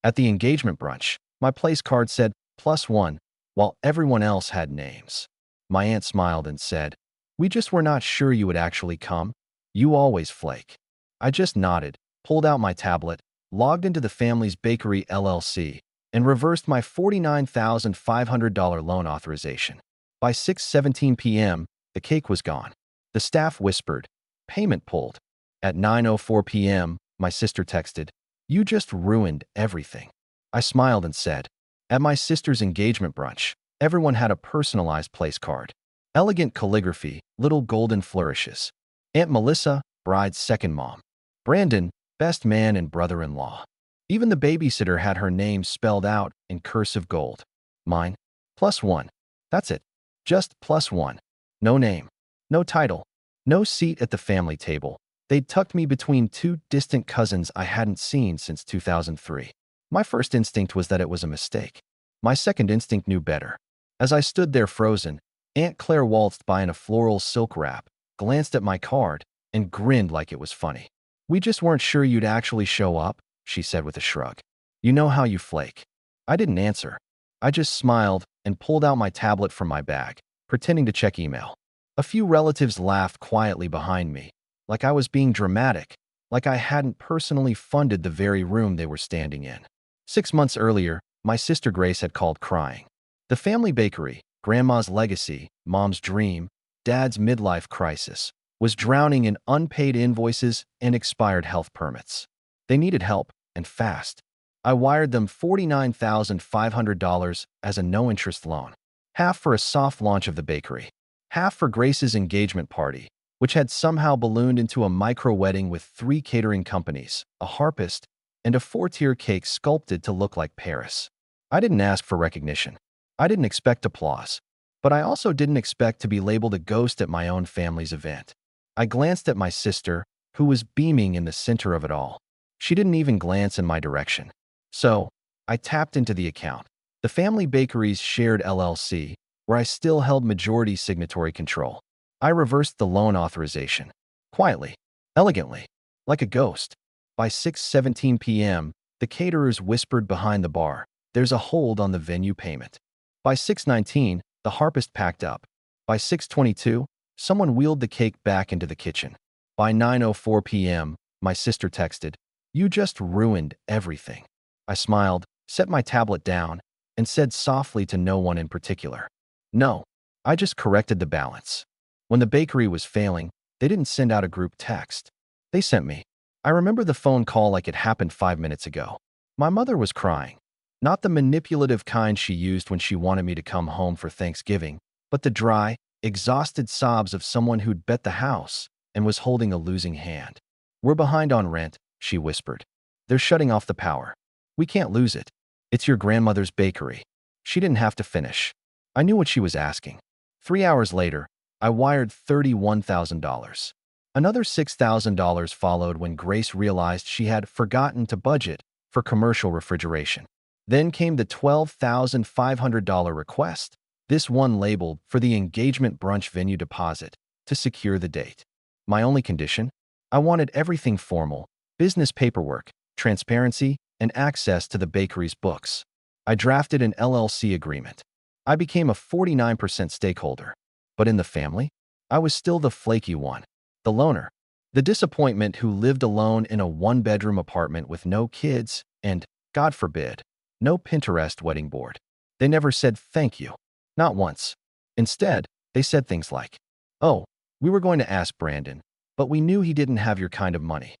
At the engagement brunch, my place card said +1, while everyone else had names. My aunt smiled and said, "We just were not sure you would actually come. You always flake." I just nodded, pulled out my tablet, logged into the family's bakery LLC, and reversed my $49,500 loan authorization. By 6:17 p.m., the cake was gone. The staff whispered, "Payment pulled." At 9:04 p.m., my sister texted, "You just ruined everything." I smiled and said, "At my sister's engagement brunch, everyone had a personalized place card. Elegant calligraphy, little golden flourishes. Aunt Melissa, bride's second mom. Brandon, best man and brother-in-law. Even the babysitter had her name spelled out in cursive gold. Mine, +1. That's it. Just +1. No name, no title, no seat at the family table. They'd tucked me between two distant cousins I hadn't seen since 2003. My first instinct was that it was a mistake. My second instinct knew better. As I stood there frozen, Aunt Claire waltzed by in a floral silk wrap, glanced at my card, and grinned like it was funny. "We just weren't sure you'd actually show up," she said with a shrug. "You know how you flake." I didn't answer. I just smiled and pulled out my tablet from my bag, pretending to check email. A few relatives laughed quietly behind me, like I was being dramatic, like I hadn't personally funded the very room they were standing in. 6 months earlier, my sister Grace had called crying. The family bakery, Grandma's legacy, Mom's dream, Dad's midlife crisis, was drowning in unpaid invoices and expired health permits. They needed help, and fast. I wired them $49,500 as a no-interest loan, half for a soft launch of the bakery, half for Grace's engagement party, which had somehow ballooned into a micro-wedding with 3 catering companies, a harpist, and a 4-tier cake sculpted to look like Paris. I didn't ask for recognition. I didn't expect applause. But I also didn't expect to be labeled a ghost at my own family's event. I glanced at my sister, who was beaming in the center of it all. She didn't even glance in my direction. So, I tapped into the account, the family bakery's shared LLC, where I still held majority signatory control. I reversed the loan authorization. Quietly, elegantly, like a ghost. By 6:17 p.m., the caterers whispered behind the bar, "There's a hold on the venue payment." By 6:19, the harpist packed up. By 6:22, someone wheeled the cake back into the kitchen. By 9:04 p.m., my sister texted, "You just ruined everything." I smiled, set my tablet down, and said softly to no one in particular, "No, I just corrected the balance." When the bakery was failing, they didn't send out a group text. They sent me. I remember the phone call like it happened 5 minutes ago. My mother was crying. Not the manipulative kind she used when she wanted me to come home for Thanksgiving, but the dry, exhausted sobs of someone who'd bet the house and was holding a losing hand. "We're behind on rent," she whispered. "They're shutting off the power. We can't lose it. It's your grandmother's bakery." She didn't have to finish. I knew what she was asking. 3 hours later, I wired $31,000. Another $6,000 followed when Grace realized she had forgotten to budget for commercial refrigeration. Then came the $12,500 request, this one labeled for the engagement brunch venue deposit, to secure the date. My only condition? I wanted everything formal: business paperwork, transparency, and access to the bakery's books. I drafted an LLC agreement. I became a 49% stakeholder. But in the family, I was still the flaky one, the loner, the disappointment who lived alone in a 1-bedroom apartment with no kids and, God forbid, no Pinterest wedding board. They never said thank you. Not once. Instead, they said things like, "Oh, we were going to ask Brandon, but we knew he didn't have your kind of money.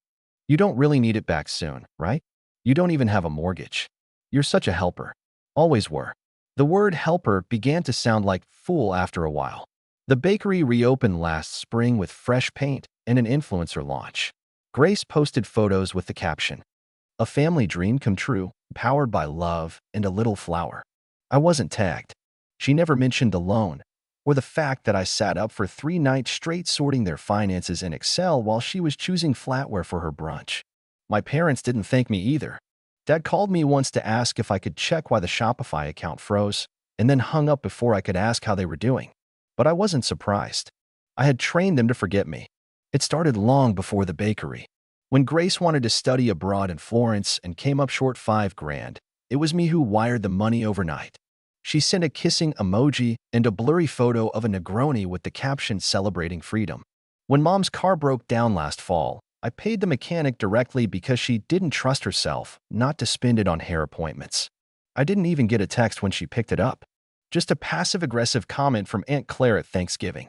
You don't really need it back soon, right? You don't even have a mortgage. You're such a helper. Always were." The word helper began to sound like fool after a while. The bakery reopened last spring with fresh paint and an influencer launch. Grace posted photos with the caption, "A family dream come true, powered by love and a little flour." I wasn't tagged. She never mentioned the loan, or the fact that I sat up for 3 nights straight sorting their finances in Excel while she was choosing flatware for her brunch. My parents didn't thank me either. Dad called me once to ask if I could check why the Shopify account froze, and then hung up before I could ask how they were doing. But I wasn't surprised. I had trained them to forget me. It started long before the bakery. When Grace wanted to study abroad in Florence and came up short 5 grand, it was me who wired the money overnight. She sent a kissing emoji and a blurry photo of a Negroni with the caption celebrating freedom. When Mom's car broke down last fall, I paid the mechanic directly because she didn't trust herself not to spend it on hair appointments. I didn't even get a text when she picked it up. Just a passive-aggressive comment from Aunt Claire at Thanksgiving.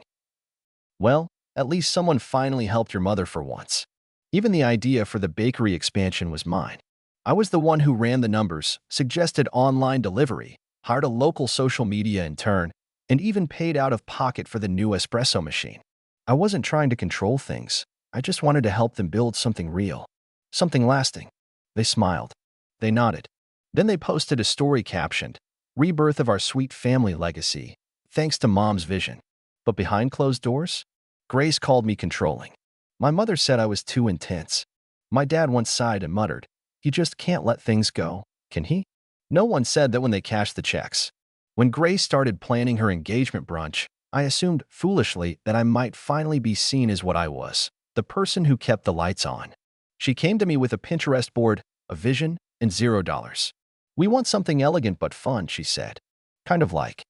Well, at least someone finally helped your mother for once. Even the idea for the bakery expansion was mine. I was the one who ran the numbers, suggested online delivery, hired a local social media intern, and even paid out of pocket for the new espresso machine. I wasn't trying to control things. I just wanted to help them build something real, something lasting. They smiled. They nodded. Then they posted a story captioned, "Rebirth of our sweet family legacy, thanks to Mom's vision." But behind closed doors, Grace called me controlling. My mother said I was too intense. My dad once sighed and muttered, "He just can't let things go, can he?" No one said that when they cashed the checks. When Grace started planning her engagement brunch, I assumed foolishly that I might finally be seen as what I was, the person who kept the lights on. She came to me with a Pinterest board, a vision, and $0. "We want something elegant but fun," she said. "Kind of like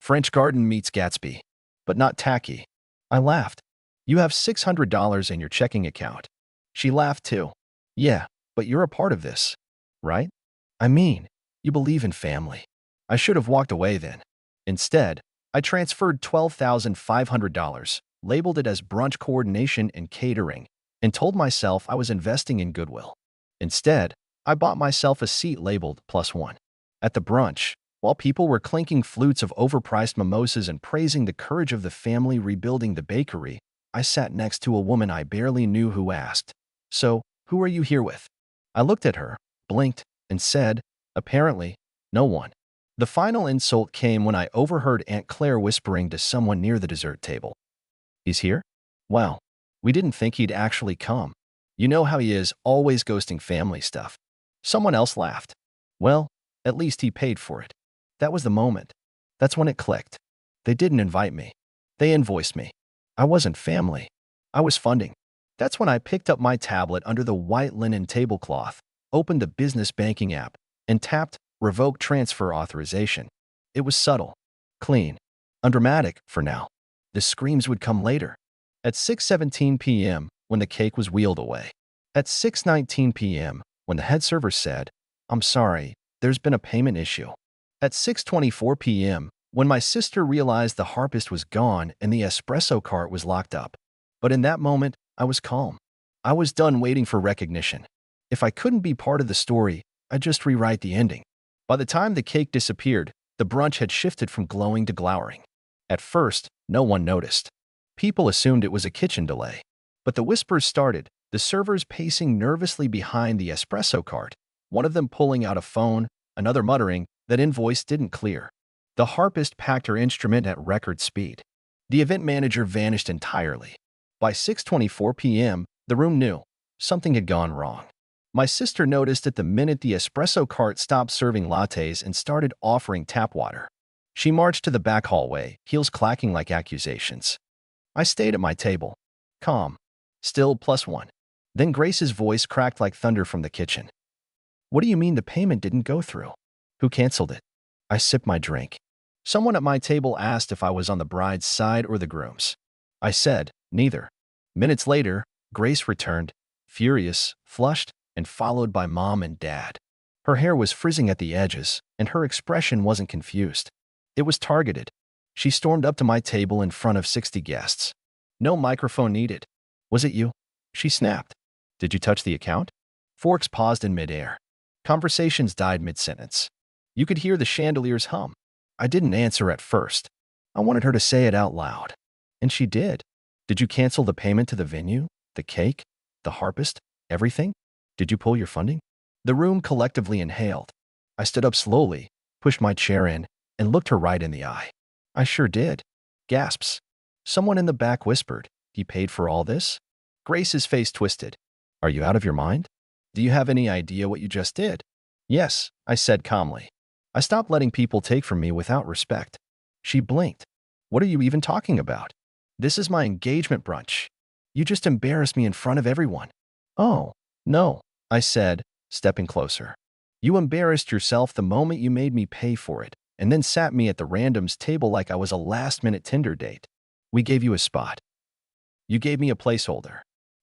French Garden meets Gatsby, but not tacky." I laughed. "You have $600 in your checking account." She laughed too. "Yeah, but you're a part of this, right? I mean, you believe in family." I should have walked away then. Instead, I transferred $12,500, labeled it as brunch coordination and catering, and told myself I was investing in goodwill. Instead, I bought myself a seat labeled +1. At the brunch, while people were clinking flutes of overpriced mimosas and praising the courage of the family rebuilding the bakery, I sat next to a woman I barely knew who asked, "So, who are you here with?" I looked at her, blinked, and said, "Apparently, no one." The final insult came when I overheard Aunt Claire whispering to someone near the dessert table, "He's here? Well, we didn't think he'd actually come. You know how he is, always ghosting family stuff." Someone else laughed. "Well, at least he paid for it." That was the moment. That's when it clicked. They didn't invite me. They invoiced me. I wasn't family. I was funding. That's when I picked up my tablet under the white linen tablecloth, opened the business banking app, and tapped Revoke Transfer Authorization. It was subtle, clean, undramatic for now. The screams would come later. At 6:17 p.m., when the cake was wheeled away. At 6:19 p.m., when the head server said, "I'm sorry, there's been a payment issue." At 6:24 p.m., when my sister realized the harpist was gone and the espresso cart was locked up. But in that moment, I was calm. I was done waiting for recognition. If I couldn't be part of the story, I'd just rewrite the ending. By the time the cake disappeared, the brunch had shifted from glowing to glowering. At first, no one noticed. People assumed it was a kitchen delay. But the whispers started, the servers pacing nervously behind the espresso cart, one of them pulling out a phone, another muttering that invoice didn't clear. The harpist packed her instrument at record speed. The event manager vanished entirely. By 6:24 p.m., the room knew something had gone wrong. My sister noticed it the minute the espresso cart stopped serving lattes and started offering tap water. She marched to the back hallway, heels clacking like accusations. I stayed at my table, calm, still +1. Then Grace's voice cracked like thunder from the kitchen. "What do you mean the payment didn't go through? Who canceled it?" I sipped my drink. Someone at my table asked if I was on the bride's side or the groom's. I said, neither. Minutes later, Grace returned, furious, flushed, and followed by Mom and Dad. Her hair was frizzing at the edges, and her expression wasn't confused. It was targeted. She stormed up to my table in front of 60 guests. "No microphone needed." "Was it you?" she snapped. "Did you touch the account?" Forks paused in midair. Conversations died mid-sentence. You could hear the chandeliers hum. I didn't answer at first. I wanted her to say it out loud. And she did. "Did you cancel the payment to the venue, the cake, the harpist, everything? Did you pull your funding?" The room collectively inhaled. I stood up slowly, pushed my chair in, and looked her right in the eye. "I sure did." Gasps. Someone in the back whispered, "He paid for all this?" Grace's face twisted. "Are you out of your mind? Do you have any idea what you just did?" "Yes," I said calmly. "I stopped letting people take from me without respect." She blinked. "What are you even talking about? This is my engagement brunch. You just embarrassed me in front of everyone." Oh, no, I said, stepping closer. You embarrassed yourself the moment you made me pay for it, and then sat me at the random's table like I was a last-minute Tinder date. We gave you a spot. You gave me a placeholder.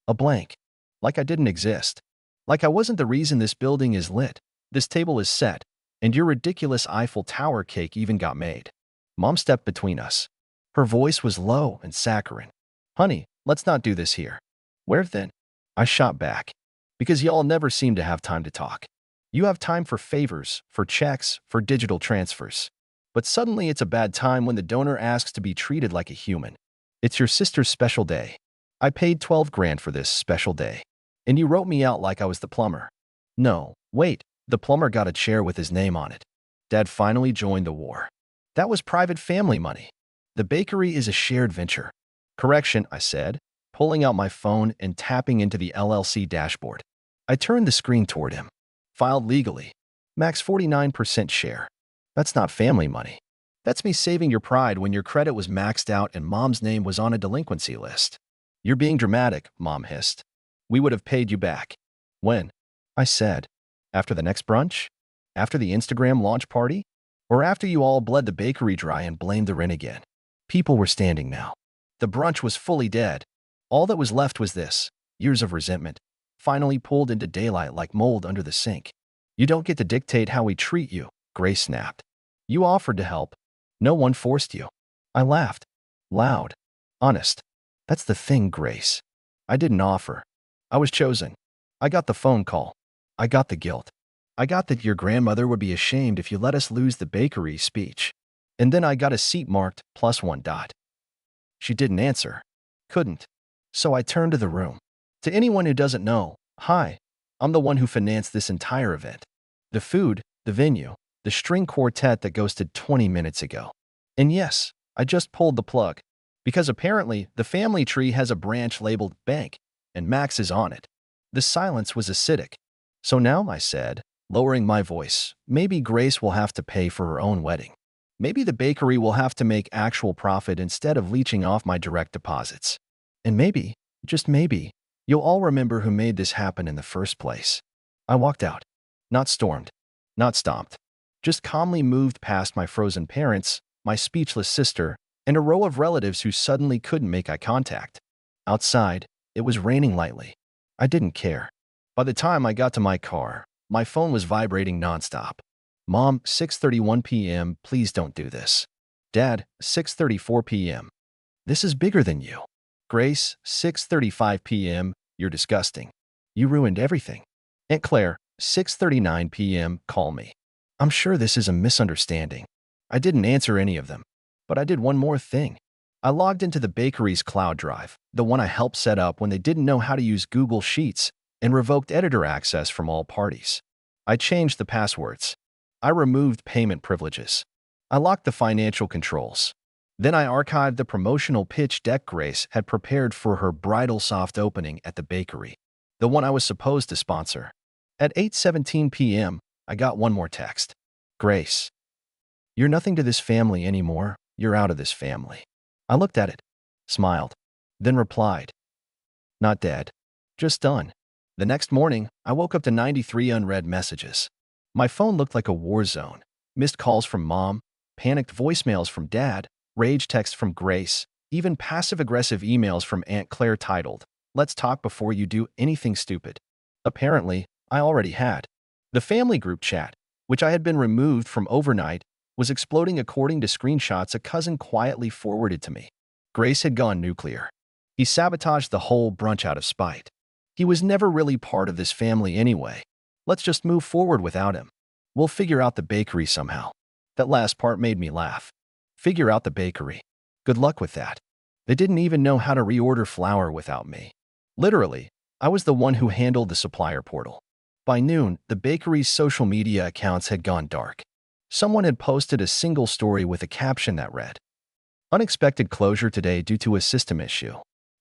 A blank. Like I didn't exist. Like I wasn't the reason this building is lit. This table is set, and your ridiculous Eiffel Tower cake even got made. Mom stepped between us. Her voice was low and saccharine. Honey, let's not do this here. Where then? I shot back. Because y'all never seem to have time to talk. You have time for favors, for checks, for digital transfers. But suddenly it's a bad time when the donor asks to be treated like a human. It's your sister's special day. I paid 12 grand for this special day. And you wrote me out like I was the plumber. No, wait, the plumber got a chair with his name on it. Dad finally joined the war. That was private family money. The bakery is a shared venture. Correction, I said, pulling out my phone and tapping into the LLC dashboard. I turned the screen toward him. Filed legally. Max 49% share. That's not family money. That's me saving your pride when your credit was maxed out and Mom's name was on a delinquency list. You're being dramatic, Mom hissed. We would have paid you back. When? I said. After the next brunch? After the Instagram launch party? Or after you all bled the bakery dry and blamed the rent again? People were standing now. The brunch was fully dead. All that was left was this, years of resentment, finally pulled into daylight like mold under the sink. You don't get to dictate how we treat you, Grace snapped. You offered to help. No one forced you. I laughed. Loud. Honest. That's the thing, Grace. I didn't offer. I was chosen. I got the phone call. I got the guilt. I got that your grandmother would be ashamed if you let us lose the bakery speech. And then I got a seat marked +1 dot. She didn't answer. Couldn't. So I turned to the room. To anyone who doesn't know, hi, I'm the one who financed this entire event. The food, the venue, the string quartet that ghosted 20 minutes ago. And yes, I just pulled the plug. Because apparently, the family tree has a branch labeled bank, and Max is on it. The silence was acidic. So now, I said, lowering my voice, maybe Grace will have to pay for her own wedding. Maybe the bakery will have to make actual profit instead of leeching off my direct deposits. And maybe, just maybe, you'll all remember who made this happen in the first place. I walked out. Not stormed. Not stomped. Just calmly moved past my frozen parents, my speechless sister, and a row of relatives who suddenly couldn't make eye contact. Outside, it was raining lightly. I didn't care. By the time I got to my car, my phone was vibrating nonstop. Mom, 6:31 p.m., please don't do this. Dad, 6:34 p.m. This is bigger than you. Grace, 6:35 p.m., you're disgusting. You ruined everything. Aunt Claire, 6:39 p.m., call me. I'm sure this is a misunderstanding. I didn't answer any of them. But I did one more thing. I logged into the bakery's cloud drive, the one I helped set up when they didn't know how to use Google Sheets, and revoked editor access from all parties. I changed the passwords. I removed payment privileges. I locked the financial controls. Then I archived the promotional pitch deck Grace had prepared for her bridal soft opening at the bakery, the one I was supposed to sponsor. At 8:17 p.m., I got one more text. Grace, you're nothing to this family anymore. You're out of this family. I looked at it, smiled, then replied, not dead, just done. The next morning, I woke up to 93 unread messages. My phone looked like a war zone. Missed calls from Mom, panicked voicemails from Dad, rage texts from Grace, even passive-aggressive emails from Aunt Claire titled, "Let's talk before you do anything stupid." Apparently, I already had. The family group chat, which I had been removed from overnight, was exploding according to screenshots a cousin quietly forwarded to me. Grace had gone nuclear. He sabotaged the whole brunch out of spite. He was never really part of this family anyway. Let's just move forward without him. We'll figure out the bakery somehow. That last part made me laugh. Figure out the bakery. Good luck with that. They didn't even know how to reorder flour without me. Literally, I was the one who handled the supplier portal. By noon, the bakery's social media accounts had gone dark. Someone had posted a single story with a caption that read, "Unexpected closure today due to a system issue.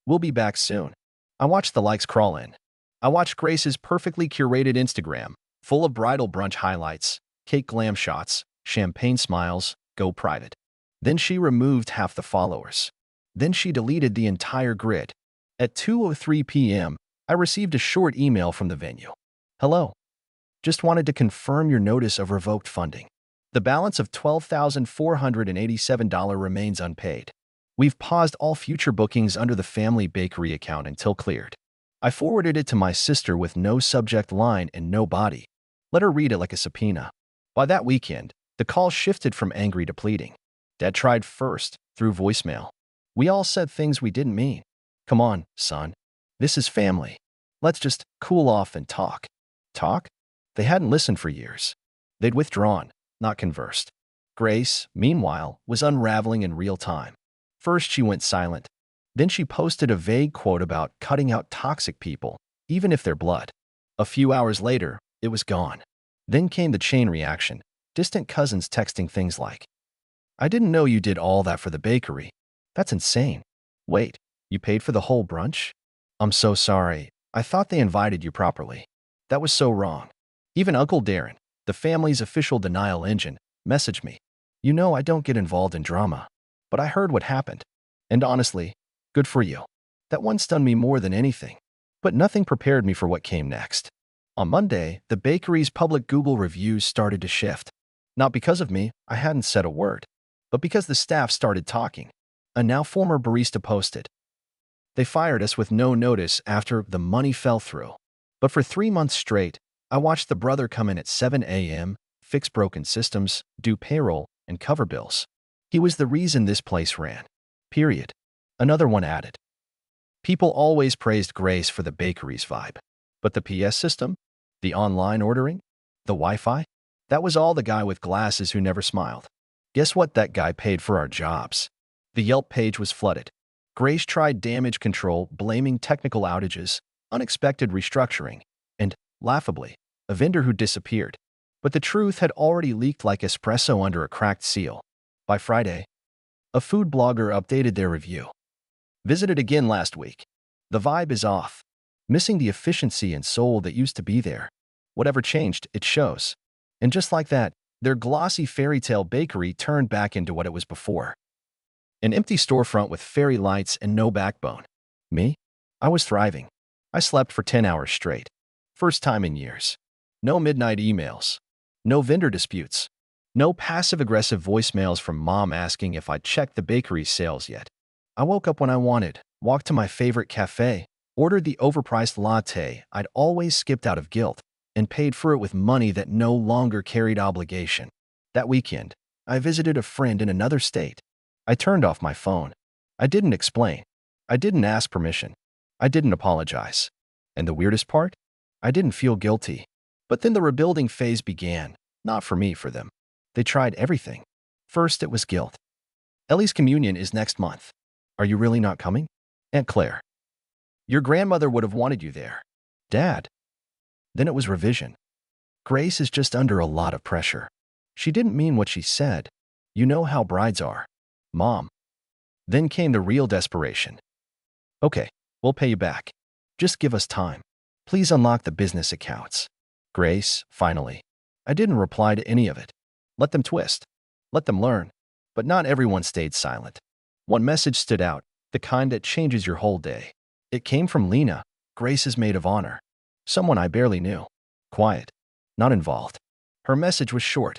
We'll be back soon." I watched the likes crawl in. I watched Grace's perfectly curated Instagram, full of bridal brunch highlights, cake glam shots, champagne smiles, go private. Then she removed half the followers. Then she deleted the entire grid. At 2:03 p.m., I received a short email from the venue. Hello. Just wanted to confirm your notice of revoked funding. The balance of $12,487 remains unpaid. We've paused all future bookings under the family bakery account until cleared. I forwarded it to my sister with no subject line and no body. Let her read it like a subpoena. By that weekend, the call shifted from angry to pleading. Dad tried first, through voicemail. We all said things we didn't mean. Come on, son. This is family. Let's just cool off and talk. Talk? They hadn't listened for years. They'd withdrawn, not conversed. Grace, meanwhile, was unraveling in real time. First, she went silent. Then she posted a vague quote about cutting out toxic people, even if they're blood. A few hours later, it was gone. Then came the chain reaction, distant cousins texting things like, I didn't know you did all that for the bakery. That's insane. Wait, you paid for the whole brunch? I'm so sorry. I thought they invited you properly. That was so wrong. Even Uncle Darren, the family's official denial engine, messaged me. You know I don't get involved in drama, but I heard what happened. And honestly, good for you. That one stunned me more than anything. But nothing prepared me for what came next. On Monday, the bakery's public Google reviews started to shift. Not because of me, I hadn't said a word, but because the staff started talking. A now former barista posted, they fired us with no notice after the money fell through. But for 3 months straight, I watched the brother come in at 7 a.m., fix broken systems, do payroll, and cover bills. He was the reason this place ran. Period. Another one added. People always praised Grace for the bakery's vibe. But the PS system? The online ordering? The Wi-Fi? That was all the guy with glasses who never smiled. Guess what that guy paid for our jobs? The Yelp page was flooded. Grace tried damage control, blaming technical outages, unexpected restructuring, and, laughably, a vendor who disappeared. But the truth had already leaked like espresso under a cracked seal. By Friday, a food blogger updated their review. Visited again last week. The vibe is off. Missing the efficiency and soul that used to be there. Whatever changed, it shows. And just like that, their glossy fairy tale bakery turned back into what it was before. An empty storefront with fairy lights and no backbone. Me? I was thriving. I slept for 10 hours straight. First time in years. No midnight emails. No vendor disputes. No passive-aggressive voicemails from mom asking if I'd checked the bakery's sales yet. I woke up when I wanted, walked to my favorite cafe, ordered the overpriced latte I'd always skipped out of guilt, and paid for it with money that no longer carried obligation. That weekend, I visited a friend in another state. I turned off my phone. I didn't explain. I didn't ask permission. I didn't apologize. And the weirdest part? I didn't feel guilty. But then the rebuilding phase began. Not for me, for them. They tried everything. First, it was guilt. Ellie's communion is next month. Are you really not coming? Aunt Claire. Your grandmother would have wanted you there. Dad. Then it was revision. Grace is just under a lot of pressure. She didn't mean what she said. You know how brides are. Mom. Then came the real desperation. Okay, we'll pay you back. Just give us time. Please unlock the business accounts. Grace, finally. I didn't reply to any of it. Let them twist. Let them learn. But not everyone stayed silent. One message stood out, the kind that changes your whole day. It came from Lena, Grace's maid of honor. Someone I barely knew. Quiet. Not involved. Her message was short.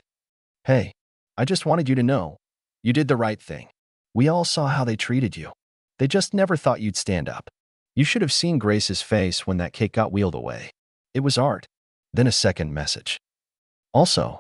Hey, I just wanted you to know. You did the right thing. We all saw how they treated you. They just never thought you'd stand up. You should have seen Grace's face when that cake got wheeled away. It was art. Then a second message. Also,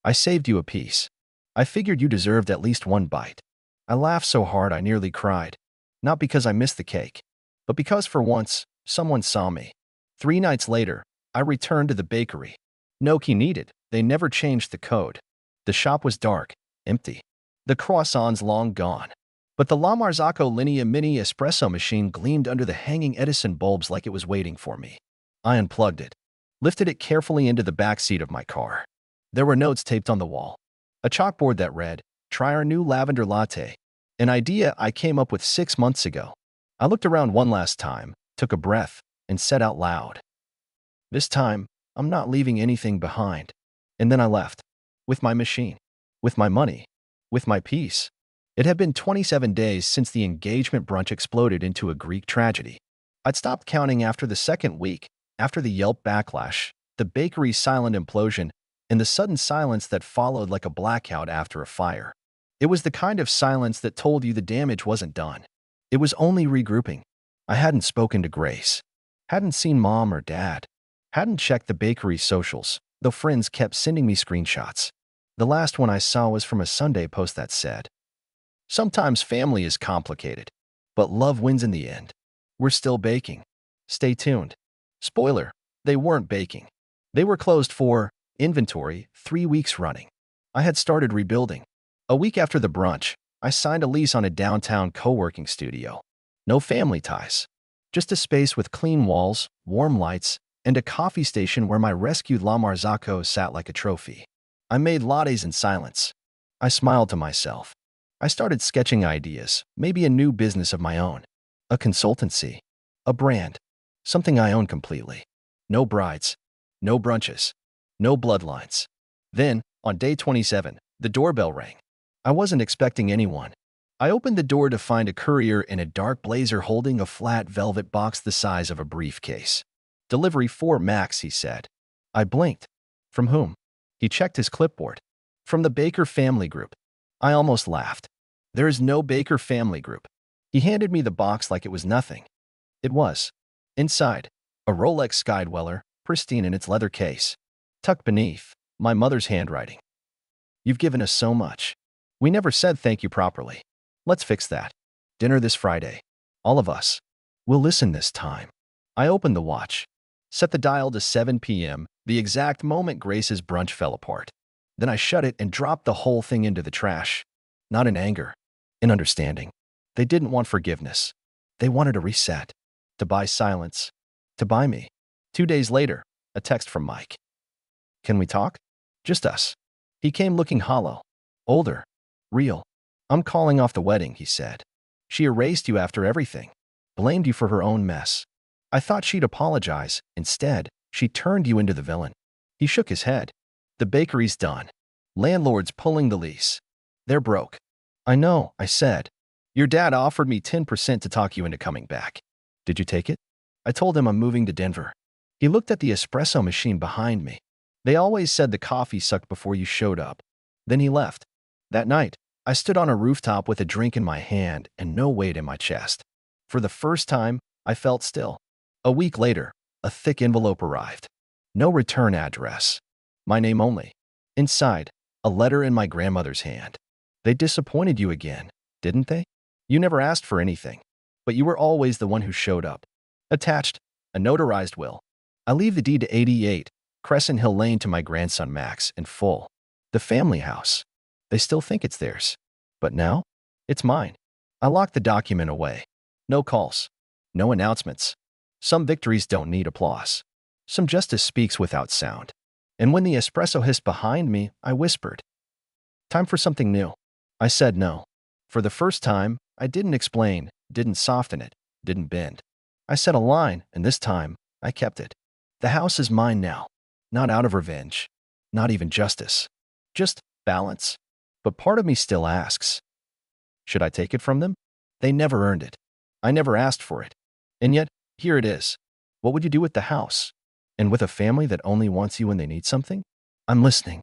I saved you a piece. I figured you deserved at least one bite. I laughed so hard I nearly cried. Not because I missed the cake, but because for once, someone saw me. 3 nights later, I returned to the bakery. No key needed. They never changed the code. The shop was dark, empty. The croissants long gone. But the La Marzocco Linea Mini espresso machine gleamed under the hanging Edison bulbs like it was waiting for me. I unplugged it, lifted it carefully into the back seat of my car. There were notes taped on the wall. A chalkboard that read, "Try our new lavender latte." An idea I came up with 6 months ago. I looked around one last time, took a breath, and said out loud, "This time, I'm not leaving anything behind." And then I left. With my machine. With my money. With my peace. It had been 27 days since the engagement brunch exploded into a Greek tragedy. I'd stopped counting after the second week, after the Yelp backlash, the bakery's silent implosion, and the sudden silence that followed like a blackout after a fire. It was the kind of silence that told you the damage wasn't done. It was only regrouping. I hadn't spoken to Grace, hadn't seen Mom or Dad, hadn't checked the bakery's socials, though friends kept sending me screenshots. The last one I saw was from a Sunday post that said, "Sometimes family is complicated, but love wins in the end. We're still baking. Stay tuned." Spoiler, they weren't baking. They were closed for inventory 3 weeks running. I had started rebuilding. A week after the brunch, I signed a lease on a downtown co-working studio. No family ties. Just a space with clean walls, warm lights, and a coffee station where my rescued La Marzocco sat like a trophy. I made lattes in silence. I smiled to myself. I started sketching ideas, maybe a new business of my own. A consultancy. A brand. Something I own completely. No brides. No brunches. No bloodlines. Then, on day 27, the doorbell rang. I wasn't expecting anyone. I opened the door to find a courier in a dark blazer holding a flat velvet box the size of a briefcase. "Delivery 4 Max," he said. I blinked. From whom? He checked his clipboard. "From the Baker family group." I almost laughed. "There is no Baker family group." He handed me the box like it was nothing. It was. Inside, a Rolex Skydweller, pristine in its leather case. Tucked beneath, my mother's handwriting. "You've given us so much. We never said thank you properly. Let's fix that. Dinner this Friday. All of us. We'll listen this time." I opened the watch. Set the dial to 7 p.m., the exact moment Grace's brunch fell apart. Then I shut it and dropped the whole thing into the trash. Not in anger, in understanding. They didn't want forgiveness. They wanted a reset. To buy silence. To buy me. 2 days later, a text from Mike. "Can we talk?" Just us. He came looking hollow. Older. Real. "I'm calling off the wedding," he said. "She erased you after everything. Blamed you for her own mess. I thought she'd apologize. Instead, she turned you into the villain." He shook his head. "The bakery's done. Landlord's pulling the lease. They're broke." "I know," I said. "Your dad offered me 10% to talk you into coming back. Did you take it?" I told him I'm moving to Denver. He looked at the espresso machine behind me. "They always said the coffee sucked before you showed up." Then he left. That night, I stood on a rooftop with a drink in my hand and no weight in my chest. For the first time, I felt still. A week later, a thick envelope arrived. No return address. My name only. Inside, a letter in my grandmother's hand. "They disappointed you again, didn't they? You never asked for anything, but you were always the one who showed up." Attached, a notarized will. I leave the deed to 88 Crescent Hill Lane to my grandson Max in full. The family house. They still think it's theirs. But now, it's mine. I lock the document away. No calls. No announcements. Some victories don't need applause. Some justice speaks without sound. And when the espresso hissed behind me, I whispered, "Time for something new." I said no. For the first time, I didn't explain, didn't soften it, didn't bend. I said a line, and this time, I kept it. The house is mine now. Not out of revenge. Not even justice. Just balance. But part of me still asks, should I take it from them? They never earned it. I never asked for it. And yet, here it is. What would you do with the house? And with a family that only wants you when they need something? I'm listening.